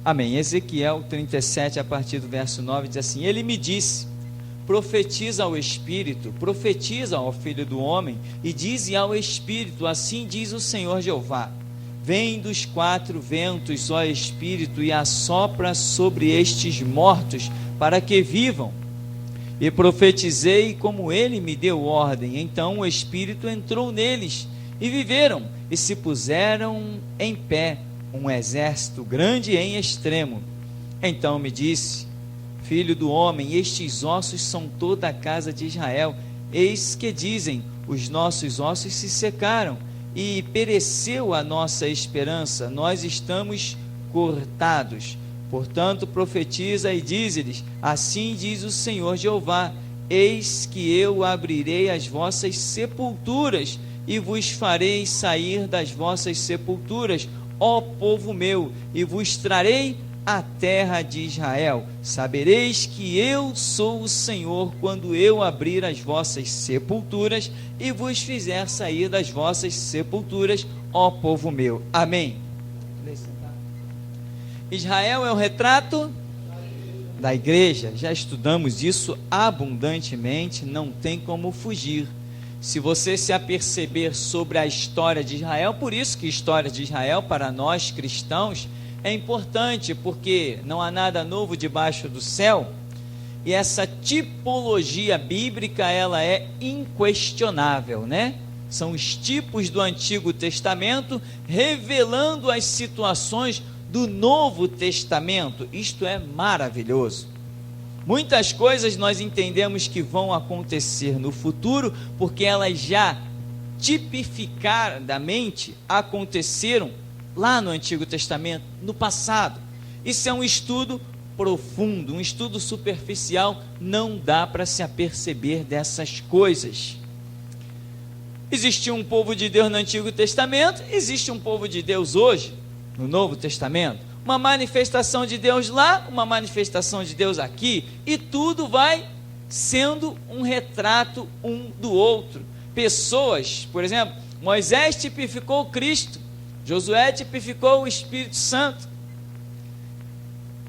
Amém. Ezequiel 37, a partir do verso 9, diz assim: Ele me disse: profetiza ao Espírito, profetiza ao Filho do Homem, e dize ao Espírito: assim diz o Senhor Jeová: vem dos 4 ventos, ó Espírito, e assopra sobre estes mortos, para que vivam. E profetizei como ele me deu ordem. Então o Espírito entrou neles, e viveram, e se puseram em pé, um exército grande em extremo. Então me disse: filho do homem, estes ossos são toda a casa de Israel. Eis que dizem: os nossos ossos se secaram, e pereceu a nossa esperança, nós estamos cortados. Portanto profetiza e dize-lhes: assim diz o Senhor Jeová: eis que eu abrirei as vossas sepulturas, e vos farei sair das vossas sepulturas, ó povo meu, e vos trarei a terra de Israel. Sabereis que eu sou o Senhor, quando eu abrir as vossas sepulturas, e vos fizer sair das vossas sepulturas, ó povo meu. Amém. Israel é o retrato da igreja. Já estudamos isso abundantemente, não tem como fugir. Se você se aperceber sobre a história de Israel, por isso que a história de Israel para nós cristãos é importante, porque não há nada novo debaixo do céu, e essa tipologia bíblica, ela é inquestionável, né? São os tipos do Antigo Testamento revelando as situações do Novo Testamento. Isto é maravilhoso. Muitas coisas nós entendemos que vão acontecer no futuro, porque elas já tipificadamente aconteceram lá no Antigo Testamento, no passado. Isso é um estudo profundo, um estudo superficial, não dá para se aperceber dessas coisas. Existiu um povo de Deus no Antigo Testamento, existe um povo de Deus hoje, no Novo Testamento, uma manifestação de Deus lá, uma manifestação de Deus aqui, e tudo vai sendo um retrato um do outro. Pessoas, por exemplo, Moisés tipificou Cristo, Josué tipificou o Espírito Santo,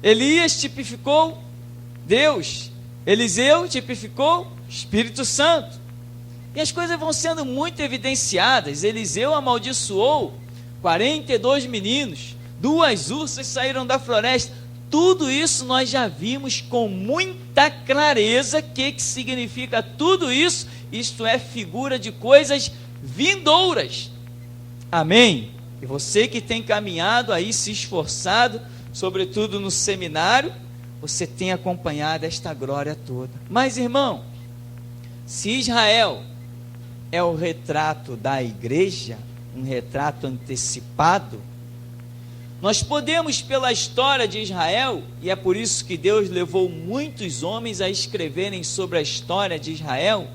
Elias tipificou Deus, Eliseu tipificou o Espírito Santo, e as coisas vão sendo muito evidenciadas. Eliseu amaldiçoou 42 meninos, 2 ursas saíram da floresta. Tudo isso nós já vimos com muita clareza. O que significa tudo isso? Isto é figura de coisas vindouras. Amém? E você que tem caminhado aí, se esforçado, sobretudo no seminário, você tem acompanhado esta glória toda. Mas, irmão, se Israel é o retrato da igreja, um retrato antecipado, nós podemos, pela história de Israel, e é por isso que Deus levou muitos homens a escreverem sobre a história de Israel,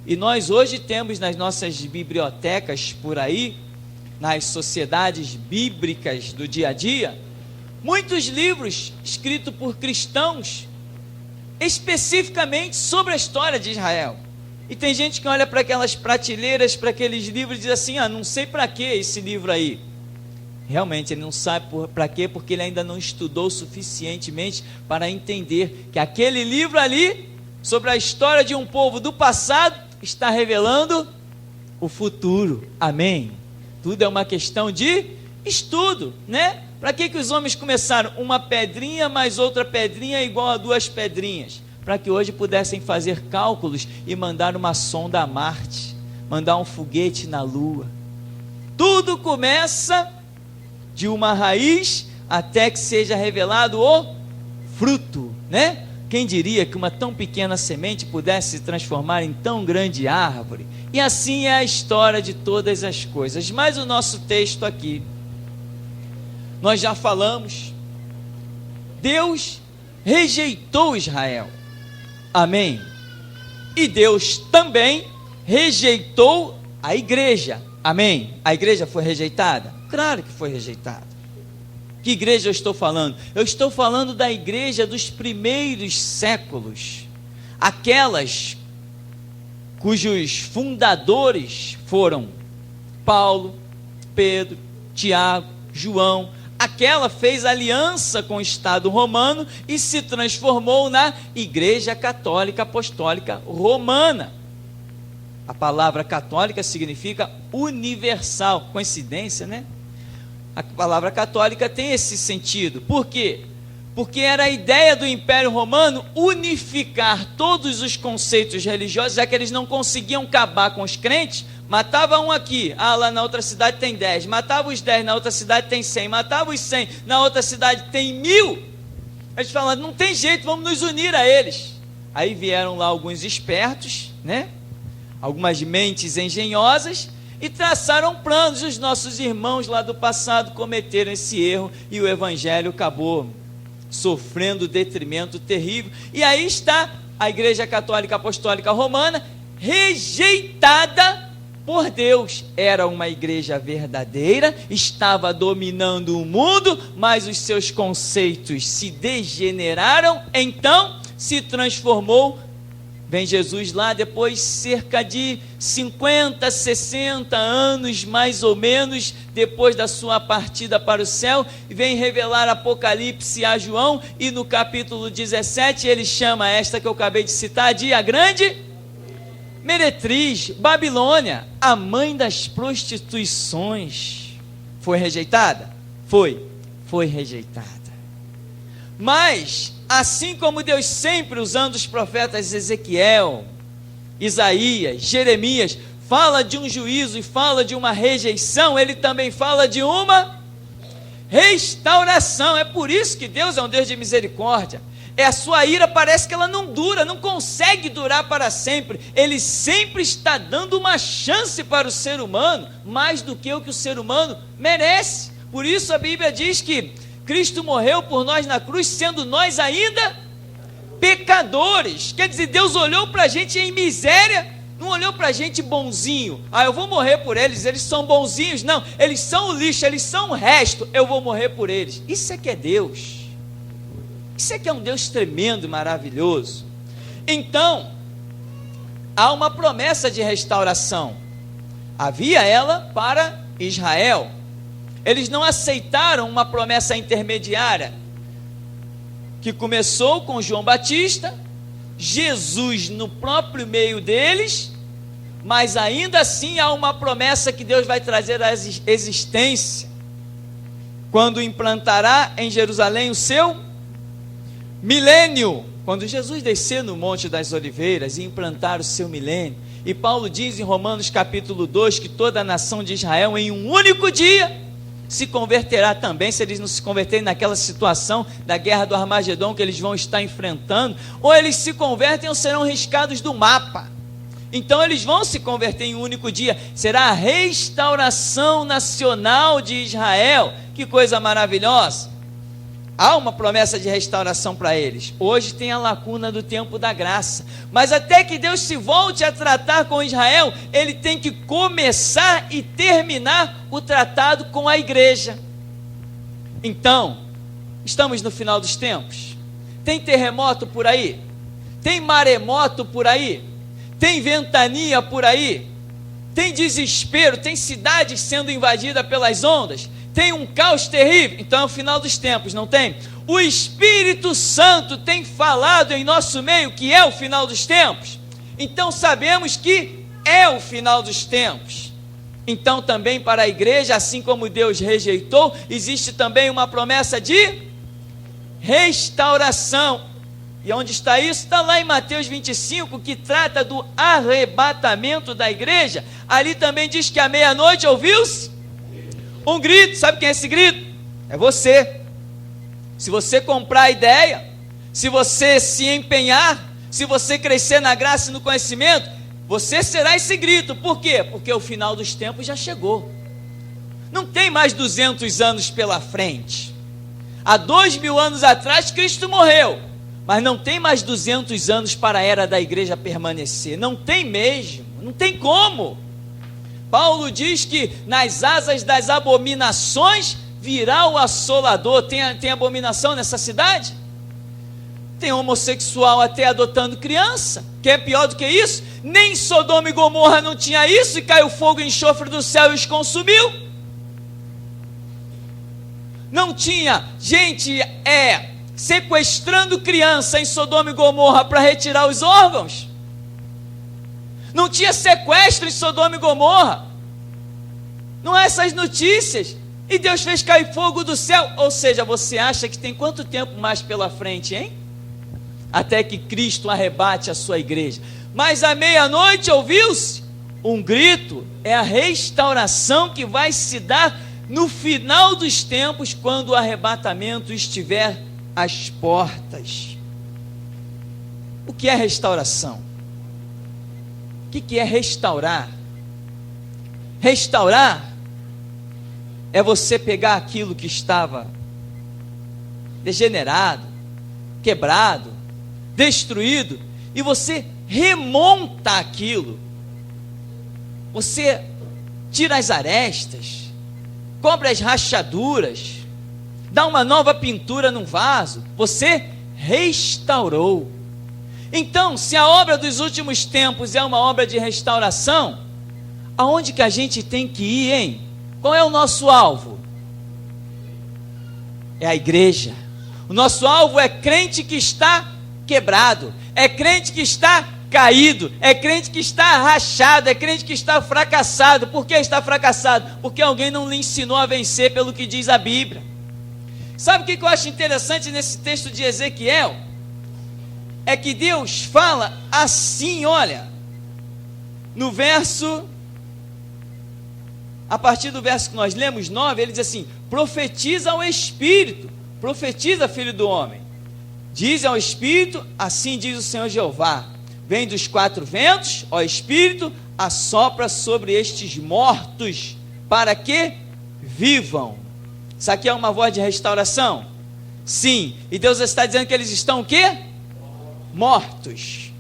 e nós hoje temos nas nossas bibliotecas por aí, nas sociedades bíblicas do dia a dia, muitos livros escritos por cristãos, especificamente sobre a história de Israel. E tem gente que olha para aquelas prateleiras, para aqueles livros e diz assim: não sei para que esse livro aí. Realmente ele não sabe para quê, porque ele ainda não estudou suficientemente para entender que aquele livro ali, sobre a história de um povo do passado, está revelando o futuro. Amém? Tudo é uma questão de estudo, né? Para que os homens começaram? Uma pedrinha mais outra pedrinha igual a 2 pedrinhas. Para que hoje pudessem fazer cálculos e mandar uma sonda a Marte, mandar um foguete na Lua. Tudo começa de uma raiz até que seja revelado o fruto, né? Quem diria que uma tão pequena semente pudesse se transformar em tão grande árvore? E assim é a história de todas as coisas. Mas o nosso texto aqui, nós já falamos, Deus rejeitou Israel. Amém? E Deus também rejeitou a igreja. Amém? A igreja foi rejeitada? Claro que foi rejeitada. Que igreja eu estou falando? Eu estou falando da igreja dos primeiros séculos. Aquelas cujos fundadores foram Paulo, Pedro, Tiago, João, aquela fez aliança com o Estado romano e se transformou na Igreja Católica Apostólica Romana. A palavra católica significa universal. Coincidência, né? A palavra católica tem esse sentido. Por quê? Porque era a ideia do Império Romano unificar todos os conceitos religiosos, já que eles não conseguiam acabar com os crentes. Matava um aqui, lá na outra cidade tem 10, matava os 10, na outra cidade tem 100, matava os 100, na outra cidade tem 1000. Eles falaram, não tem jeito, vamos nos unir a eles. Aí vieram lá alguns espertos, né? Algumas mentes engenhosas, e traçaram planos. Os nossos irmãos lá do passado cometeram esse erro, e o Evangelho acabou sofrendo detrimento terrível. E aí está a Igreja Católica Apostólica Romana, rejeitada por Deus. Era uma igreja verdadeira, estava dominando o mundo, mas os seus conceitos se degeneraram, então se transformou. Vem Jesus lá depois, cerca de 50, 60 anos, mais ou menos, depois da sua partida para o céu, e vem revelar Apocalipse a João, e no capítulo 17, ele chama esta que eu acabei de citar, de a grande meretriz, Babilônia, a mãe das prostituições. Foi rejeitada? Foi rejeitada. Mas, assim como Deus sempre, usando os profetas Ezequiel, Isaías, Jeremias, fala de um juízo e fala de uma rejeição, ele também fala de uma restauração. É por isso que Deus é um Deus de misericórdia. A sua ira parece que ela não dura, não consegue durar para sempre. Ele sempre está dando uma chance para o ser humano, mais do que o ser humano merece. Por isso a Bíblia diz que Cristo morreu por nós na cruz, sendo nós ainda pecadores. Quer dizer, Deus olhou para a gente em miséria, não olhou para a gente bonzinho. Eu vou morrer por eles, eles são bonzinhos. Não, eles são o lixo, eles são o resto, eu vou morrer por eles. Isso é que é Deus. Isso é que é um Deus tremendo e maravilhoso. Então, há uma promessa de restauração. Havia ela para Israel. Eles não aceitaram uma promessa intermediária, que começou com João Batista, Jesus no próprio meio deles, mas ainda assim há uma promessa que Deus vai trazer à existência, quando implantará em Jerusalém o seu milênio, quando Jesus descer no Monte das Oliveiras e implantar o seu milênio. E Paulo diz em Romanos capítulo 2, que toda a nação de Israel em um único dia se converterá também. Se eles não se converterem naquela situação da guerra do Armagedon que eles vão estar enfrentando, ou eles se convertem ou serão riscados do mapa. Então eles vão se converter em um único dia. Será a restauração nacional de Israel. Que coisa maravilhosa. Há uma promessa de restauração para eles. Hoje tem a lacuna do tempo da graça, mas até que Deus se volte a tratar com Israel, ele tem que começar e terminar o tratado com a igreja. Então, estamos no final dos tempos. Tem terremoto por aí? Tem maremoto por aí? Tem ventania por aí? Tem desespero? Tem cidades sendo invadidas pelas ondas? Tem um caos terrível? Então é o final dos tempos, não tem? O Espírito Santo tem falado em nosso meio que é o final dos tempos. Então sabemos que é o final dos tempos. Então também para a igreja, assim como Deus rejeitou, existe também uma promessa de restauração. E onde está isso? Está lá em Mateus 25, que trata do arrebatamento da igreja. Ali também diz que à meia-noite ouviu-se um grito. Sabe quem é esse grito? É você. Se você comprar a ideia, se você se empenhar, se você crescer na graça e no conhecimento, você será esse grito. Por quê? Porque o final dos tempos já chegou. Não tem mais 200 anos pela frente. Há 2000 anos atrás Cristo morreu, mas não tem mais 200 anos para a era da igreja permanecer. Não tem mesmo, não tem como. Paulo diz que nas asas das abominações virá o assolador. Tem abominação nessa cidade? Tem homossexual até adotando criança. Que é pior do que isso? Nem Sodoma e Gomorra não tinha isso, e caiu fogo e enxofre do céu e os consumiu. Não tinha gente sequestrando criança em Sodoma e Gomorra para retirar os órgãos. Não tinha sequestro em Sodoma e Gomorra. Não há essas notícias. E Deus fez cair fogo do céu. Ou seja, você acha que tem quanto tempo mais pela frente, hein? Até que Cristo arrebate a sua igreja. Mas à meia-noite ouviu-se um grito. É a restauração que vai se dar no final dos tempos, quando o arrebatamento estiver às portas. O que é restauração? O que é restaurar? Restaurar é você pegar aquilo que estava degenerado, quebrado, destruído, e você remonta aquilo. Você tira as arestas, cobre as rachaduras, dá uma nova pintura num vaso. Você restaurou. Então, se a obra dos últimos tempos é uma obra de restauração, aonde que a gente tem que ir, hein? Qual é o nosso alvo? É a igreja. O nosso alvo é crente que está quebrado, é crente que está caído, é crente que está rachado, é crente que está fracassado. Por que está fracassado? Porque alguém não lhe ensinou a vencer pelo que diz a Bíblia. Sabe o que eu acho interessante nesse texto de Ezequiel? É que Deus fala assim, olha, no verso, a partir do verso que nós lemos, 9, ele diz assim: profetiza ao Espírito, profetiza, filho do homem, diz ao Espírito, assim diz o Senhor Jeová, vem dos quatro ventos, ó Espírito, assopra sobre estes mortos, para que vivam. Isso aqui é uma voz de restauração? Sim. E Deus está dizendo que eles estão o quê? Mortos.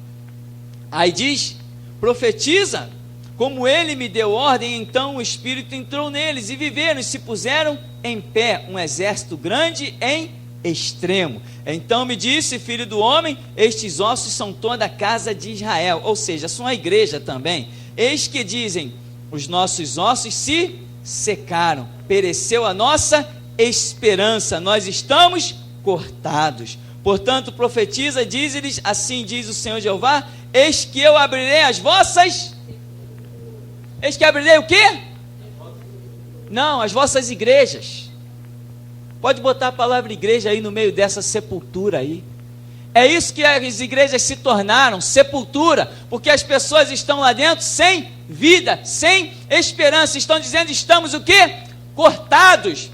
Aí diz, profetiza, como ele me deu ordem, então o Espírito entrou neles, e viveram, e se puseram em pé, um exército grande em extremo. Então me disse, filho do homem, estes ossos são toda a casa de Israel, ou seja, são a igreja também. Eis que dizem, os nossos ossos se secaram, pereceu a nossa esperança, nós estamos cortados. Portanto, profetiza, diz-lhes, assim diz o Senhor Jeová, eis que eu abrirei as vossas... Eis que abrirei o quê? Não, as vossas igrejas. Pode botar a palavra igreja aí no meio dessa sepultura aí. É isso que as igrejas se tornaram, sepultura, porque as pessoas estão lá dentro sem vida, sem esperança, estão dizendo, estamos o quê? Cortados.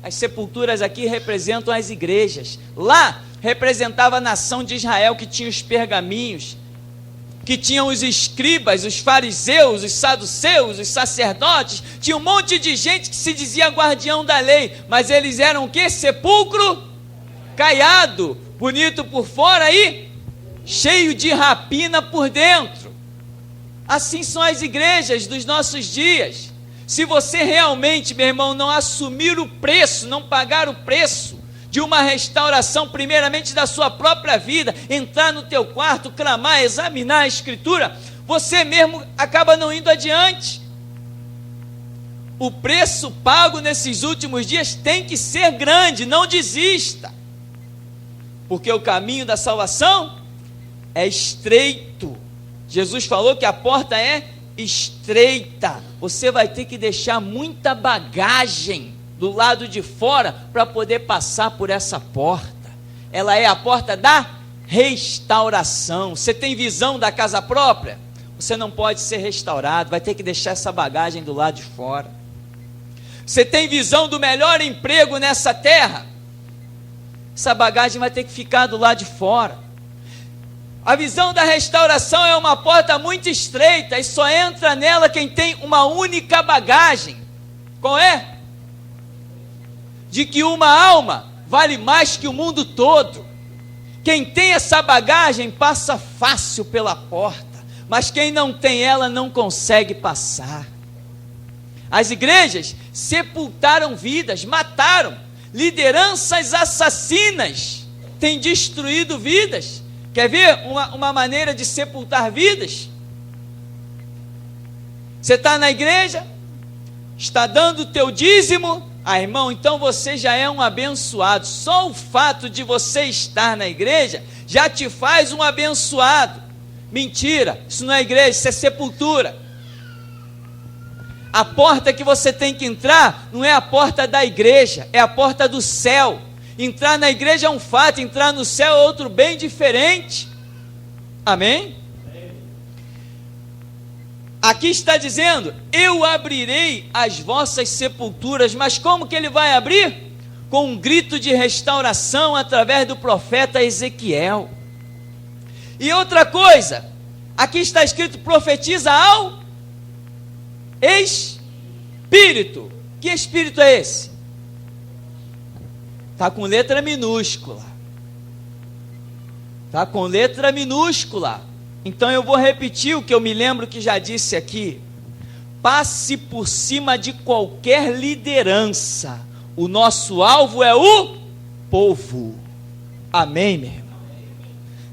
As sepulturas aqui representam as igrejas. Lá representava a nação de Israel, que tinha os pergaminhos, que tinham os escribas, os fariseus, os saduceus, os sacerdotes. Tinha um monte de gente que se dizia guardião da lei, mas eles eram o quê? Sepulcro caiado, bonito por fora e cheio de rapina por dentro. Assim são as igrejas dos nossos dias. Se você realmente, meu irmão, não assumir o preço, não pagar o preço de uma restauração, primeiramente da sua própria vida, entrar no teu quarto, clamar, examinar a Escritura, você mesmo acaba não indo adiante. O preço pago nesses últimos dias tem que ser grande, não desista, porque o caminho da salvação é estreito. Jesus falou que a porta é estreita, você vai ter que deixar muita bagagem do lado de fora para poder passar por essa porta. Ela é a porta da restauração. Você tem visão da casa própria? Você não pode ser restaurado, vai ter que deixar essa bagagem do lado de fora. Você tem visão do melhor emprego nessa terra? Essa bagagem vai ter que ficar do lado de fora. A visão da restauração é uma porta muito estreita e só entra nela quem tem uma única bagagem. Qual é? De que uma alma vale mais que o mundo todo. Quem tem essa bagagem passa fácil pela porta, mas quem não tem ela não consegue passar. As igrejas sepultaram vidas, mataram, lideranças assassinas têm destruído vidas. Quer ver uma maneira de sepultar vidas? Você está na igreja, está dando o teu dízimo, Ah, irmão, então você já é um abençoado. Só o fato de você estar na igreja já te faz um abençoado. Mentira, isso não é igreja, isso é sepultura. A porta que você tem que entrar não é a porta da igreja, é a porta do céu. Entrar na igreja é um fato, entrar no céu é outro bem diferente. Amém? Aqui está dizendo: eu abrirei as vossas sepulturas. Mas como que ele vai abrir? Com um grito de restauração através do profeta Ezequiel. E outra coisa, aqui está escrito: profetiza ao Espírito. Que Espírito é esse? Está com letra minúscula. Está com letra minúscula. Então eu vou repetir o que eu me lembro que já disse aqui. Passe por cima de qualquer liderança. O nosso alvo é o povo. Amém, meu irmão?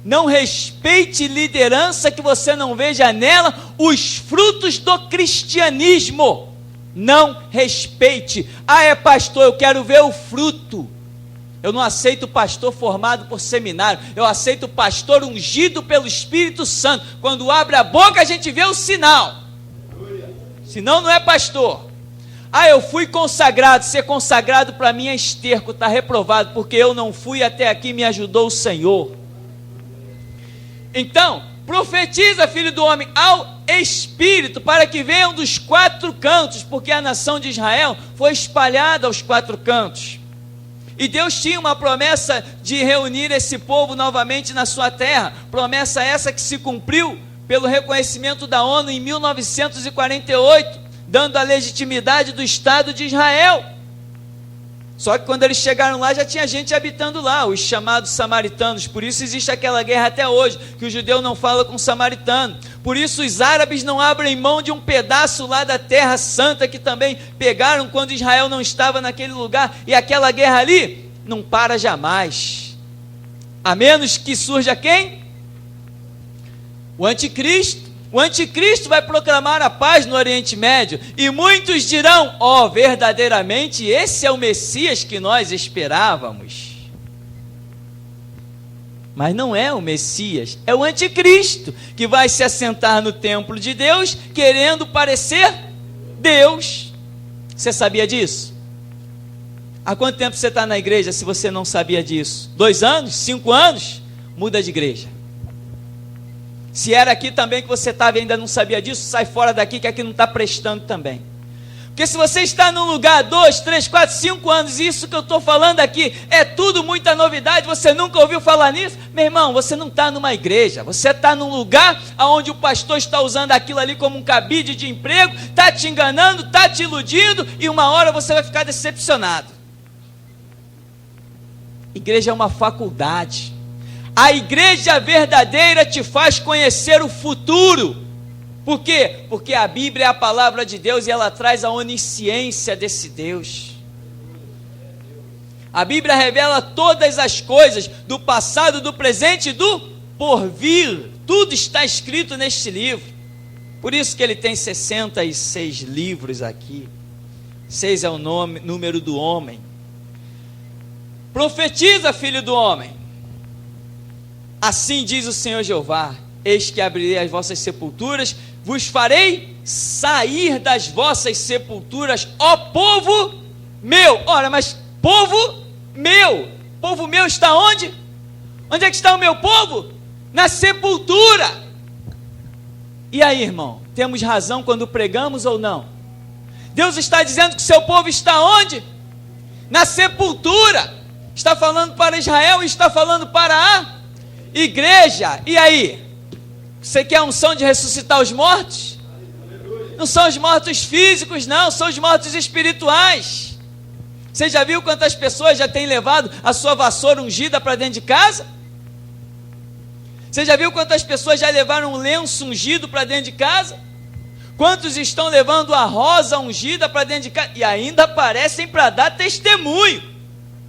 Não respeite liderança que você não veja nela os frutos do cristianismo. Não respeite. Ah, é pastor, eu quero ver o fruto. Eu não aceito pastor formado por seminário, eu aceito pastor ungido pelo Espírito Santo. Quando abre a boca a gente vê o sinal, senão não é pastor. Ah, eu fui consagrado, ser consagrado para mim é esterco, está reprovado, porque eu não fui até aqui, me ajudou o Senhor. Então, profetiza, filho do homem, ao Espírito, para que venham dos 4 cantos, porque a nação de Israel foi espalhada aos 4 cantos. E Deus tinha uma promessa de reunir esse povo novamente na sua terra, promessa essa que se cumpriu pelo reconhecimento da ONU em 1948, dando a legitimidade do Estado de Israel. Só que quando eles chegaram lá, já tinha gente habitando lá, os chamados samaritanos. Por isso existe aquela guerra até hoje, que o judeu não fala com o samaritano. Por isso os árabes não abrem mão de um pedaço lá da terra santa, que também pegaram quando Israel não estava naquele lugar. E aquela guerra ali não para jamais, a menos que surja quem? O anticristo. O anticristo vai proclamar a paz no Oriente Médio, e muitos dirão: ó, verdadeiramente esse é o Messias que nós esperávamos. Mas não é o Messias, é o anticristo, que vai se assentar no templo de Deus, querendo parecer Deus. Você sabia disso? Há quanto tempo você está na igreja se você não sabia disso? 2 anos? 5 anos? Muda de igreja. Se era aqui também que você estava e ainda não sabia disso, sai fora daqui, que aqui não está prestando também. Porque se você está num lugar 2, 3, 4, 5 anos, e isso que eu estou falando aqui é tudo muita novidade, você nunca ouviu falar nisso, meu irmão, você não está numa igreja, você está num lugar onde o pastor está usando aquilo ali como um cabide de emprego, está te enganando, está te iludindo, e uma hora você vai ficar decepcionado. Igreja é uma faculdade. A igreja verdadeira te faz conhecer o futuro. Por quê? Porque a Bíblia é a palavra de Deus e ela traz a onisciência desse Deus. A Bíblia revela todas as coisas do passado, do presente e do porvir. Tudo está escrito neste livro. Por isso que ele tem 66 livros aqui. 6 é o número do homem. Profetiza, filho do homem. Assim diz o Senhor Jeová: eis que abrirei as vossas sepulturas, vos farei sair das vossas sepulturas, ó povo meu. Ora, mas povo meu está onde? Onde é que está o meu povo? Na sepultura. E aí, irmão, temos razão quando pregamos ou não? Deus está dizendo que o seu povo está onde? Na sepultura. Está falando para Israel e está falando para a igreja. E aí? Você quer a unção de ressuscitar os mortos? Não são os mortos físicos, não, são os mortos espirituais. Você já viu quantas pessoas já têm levado a sua vassoura ungida para dentro de casa? Você já viu quantas pessoas já levaram um lenço ungido para dentro de casa? Quantos estão levando a rosa ungida para dentro de casa? E ainda aparecem para dar testemunho.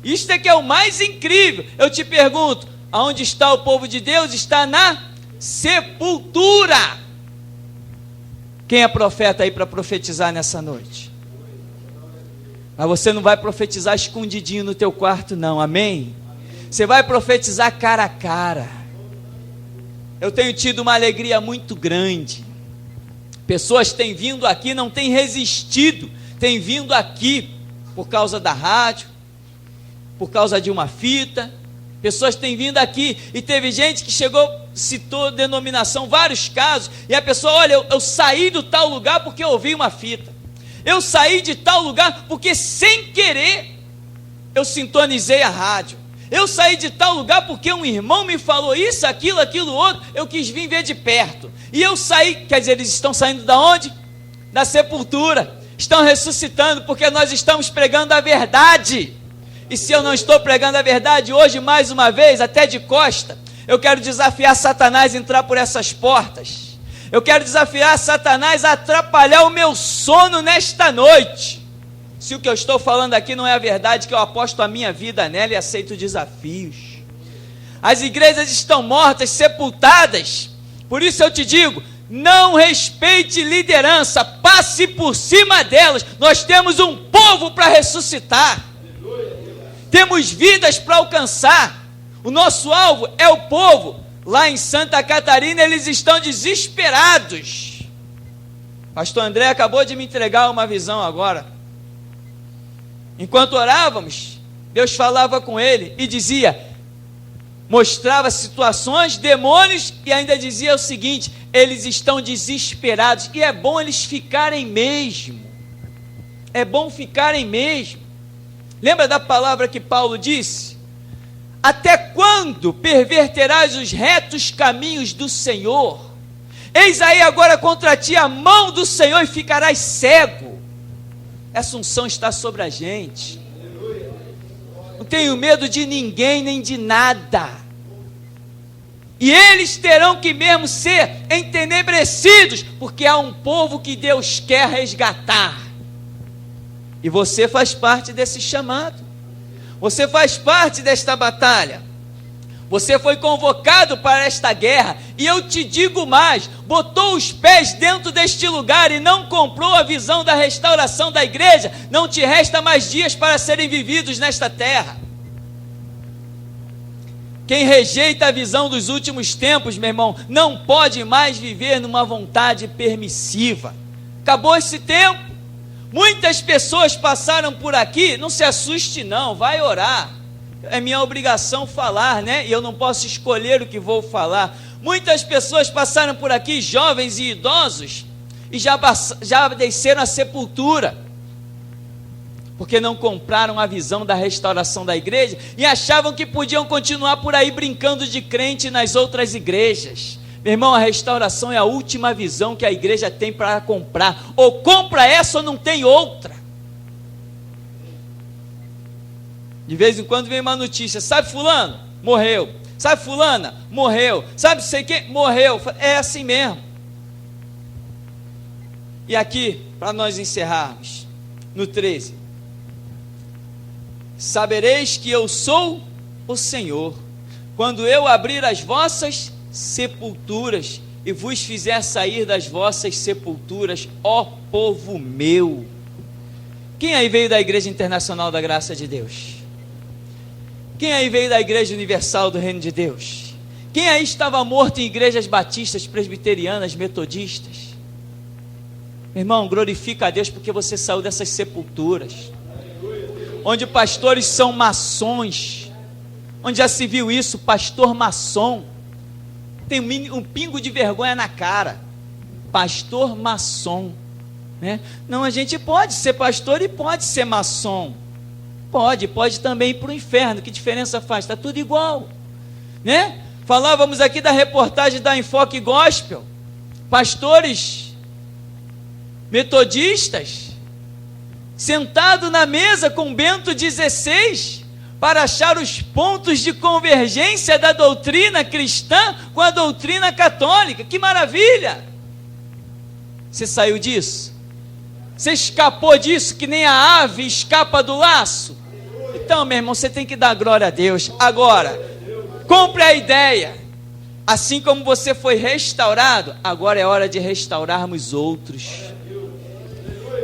Isto é que é o mais incrível. Eu te pergunto, aonde está o povo de Deus? Está na sepultura. Quem é profeta aí para profetizar nessa noite? Mas você não vai profetizar escondidinho no teu quarto, não, amém? Você vai profetizar cara a cara. Eu tenho tido uma alegria muito grande. Pessoas têm vindo aqui, não têm resistido, têm vindo aqui por causa da rádio, por causa de uma fita. Pessoas têm vindo aqui, e teve gente que chegou, citou denominação, vários casos, e a pessoa, olha, eu saí do tal lugar porque eu ouvi uma fita. Eu saí de tal lugar porque sem querer eu sintonizei a rádio. Eu saí de tal lugar porque um irmão me falou isso, aquilo outro, eu quis vir ver de perto. E eu saí, quer dizer, eles estão saindo da onde? Da sepultura. Estão ressuscitando porque nós estamos pregando a verdade. E se eu não estou pregando a verdade, hoje mais uma vez, até de costa, eu quero desafiar Satanás a entrar por essas portas. Eu quero desafiar Satanás a atrapalhar o meu sono nesta noite. Se o que eu estou falando aqui não é a verdade, que eu aposto a minha vida nela e aceito desafios. As igrejas estão mortas, sepultadas. Por isso eu te digo, não respeite liderança, passe por cima delas. Nós temos um povo para ressuscitar. Temos vidas para alcançar. O nosso alvo é o povo. Lá em Santa Catarina eles estão desesperados. Pastor André acabou de me entregar uma visão agora. Enquanto orávamos, Deus falava com ele e dizia, mostrava situações, demônios, e ainda dizia o seguinte, eles estão desesperados, e é bom eles ficarem mesmo. É bom ficarem mesmo. Lembra da palavra que Paulo disse? Até quando perverterás os retos caminhos do Senhor? Eis aí agora contra ti a mão do Senhor e ficarás cego. Essa unção está sobre a gente. Não tenho medo de ninguém nem de nada. E eles terão que mesmo ser entenebrecidos, porque há um povo que Deus quer resgatar. E você faz parte desse chamado. Você faz parte desta batalha. Você foi convocado para esta guerra. E eu te digo mais, botou os pés dentro deste lugar e não comprou a visão da restauração da igreja, não te resta mais dias para serem vividos nesta terra. Quem rejeita a visão dos últimos tempos, meu irmão, não pode mais viver numa vontade permissiva. Acabou esse tempo. Muitas pessoas passaram por aqui, não se assuste não, vai orar. É minha obrigação falar, né? E eu não posso escolher o que vou falar. Muitas pessoas passaram por aqui, jovens e idosos, e já desceram à sepultura, porque não compraram a visão da restauração da igreja, e achavam que podiam continuar por aí brincando de crente nas outras igrejas. Meu irmão, a restauração é a última visão que a igreja tem para comprar. Ou compra essa ou não tem outra. De vez em quando vem uma notícia, sabe fulano? Morreu. Sabe fulana? Morreu. Sabe sei quem? Morreu. É assim mesmo. E aqui, para nós encerrarmos, no 13. Sabereis que eu sou o Senhor, quando eu abrir as vossas sepulturas e vos fizer sair das vossas sepulturas, ó povo meu. Quem aí veio da Igreja Internacional da Graça de Deus? Quem aí veio da Igreja Universal do Reino de Deus? Quem aí estava morto em igrejas batistas, presbiterianas, metodistas? Meu irmão, glorifica a Deus porque você saiu dessas sepulturas, onde pastores são maçons, onde já se viu isso, pastor maçom, tem um pingo de vergonha na cara, pastor maçom, né? Não, a gente pode ser pastor e pode ser maçom, pode também ir para o inferno, que diferença faz? Está tudo igual, né? Falávamos aqui da reportagem da Enfoque Gospel, pastores metodistas, sentado na mesa com Bento XVI, para achar os pontos de convergência da doutrina cristã com a doutrina católica. Que maravilha! Você saiu disso? Você escapou disso que nem a ave escapa do laço? Então, meu irmão, você tem que dar glória a Deus. Agora, compre a ideia. Assim como você foi restaurado, agora é hora de restaurarmos outros.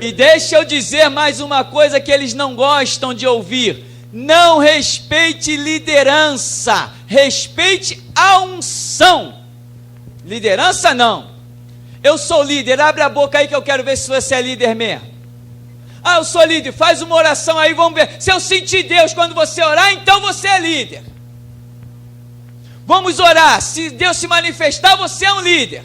E deixa eu dizer mais uma coisa que eles não gostam de ouvir: não respeite liderança, respeite a unção. Liderança não. Eu sou líder, abre a boca aí que eu quero ver se você é líder mesmo. Ah, eu sou líder, faz uma oração aí, vamos ver. Se eu sentir Deus quando você orar, então você é líder. Vamos orar, se Deus se manifestar, você é um líder.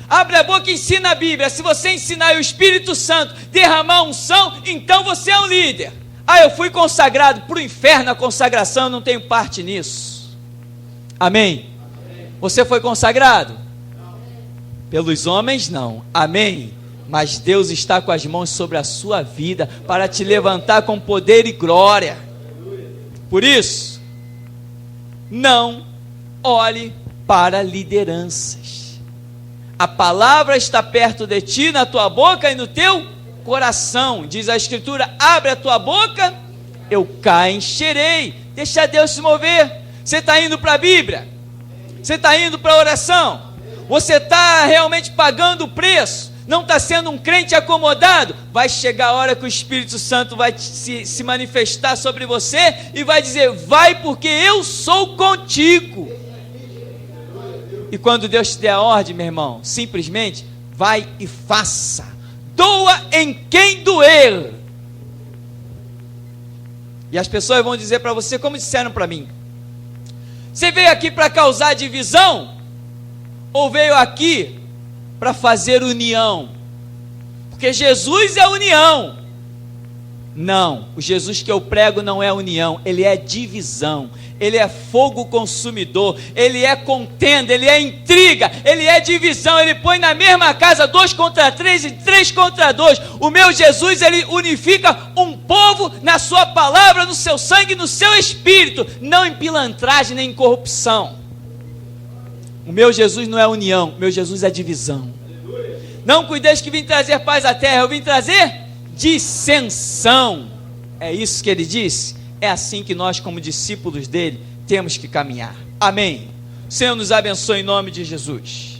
Abre a boca e ensina a Bíblia. Se você ensinar e o Espírito Santo derramar unção, então você é um líder. Ah, eu fui consagrado para o inferno, a consagração, eu não tenho parte nisso. Amém? Você foi consagrado? Pelos homens não, amém, mas Deus está com as mãos sobre a sua vida, para te levantar com poder e glória. Por isso, não olhe para lideranças. A palavra está perto de ti, na tua boca e no teu coração, diz a Escritura: abre a tua boca, eu cá encherei. Deixa Deus se mover. Você está indo para a Bíblia? Você está indo para a oração? Você está realmente pagando o preço? Não está sendo um crente acomodado? Vai chegar a hora que o Espírito Santo vai se manifestar sobre você e vai dizer: vai, porque eu sou contigo. E quando Deus te der a ordem, meu irmão, simplesmente vai e faça. Doa em quem doer. E as pessoas vão dizer para você, como disseram para mim: você veio aqui para causar divisão? Ou veio aqui para fazer união? Porque Jesus é união. Não, o Jesus que eu prego não é união, ele é divisão, ele é fogo consumidor, ele é contenda, ele é intriga, ele é divisão. Ele põe na mesma casa 2 contra 3 e 3 contra 2. O meu Jesus, ele unifica um povo na sua palavra, no seu sangue, no seu espírito, não em pilantragem nem em corrupção. O meu Jesus não é união, o meu Jesus é divisão. Não cuideis que vim trazer paz à terra, eu vim trazer dissensão. É isso que ele disse. É assim que nós, como discípulos dele, temos que caminhar. Amém. O Senhor nos abençoe em nome de Jesus.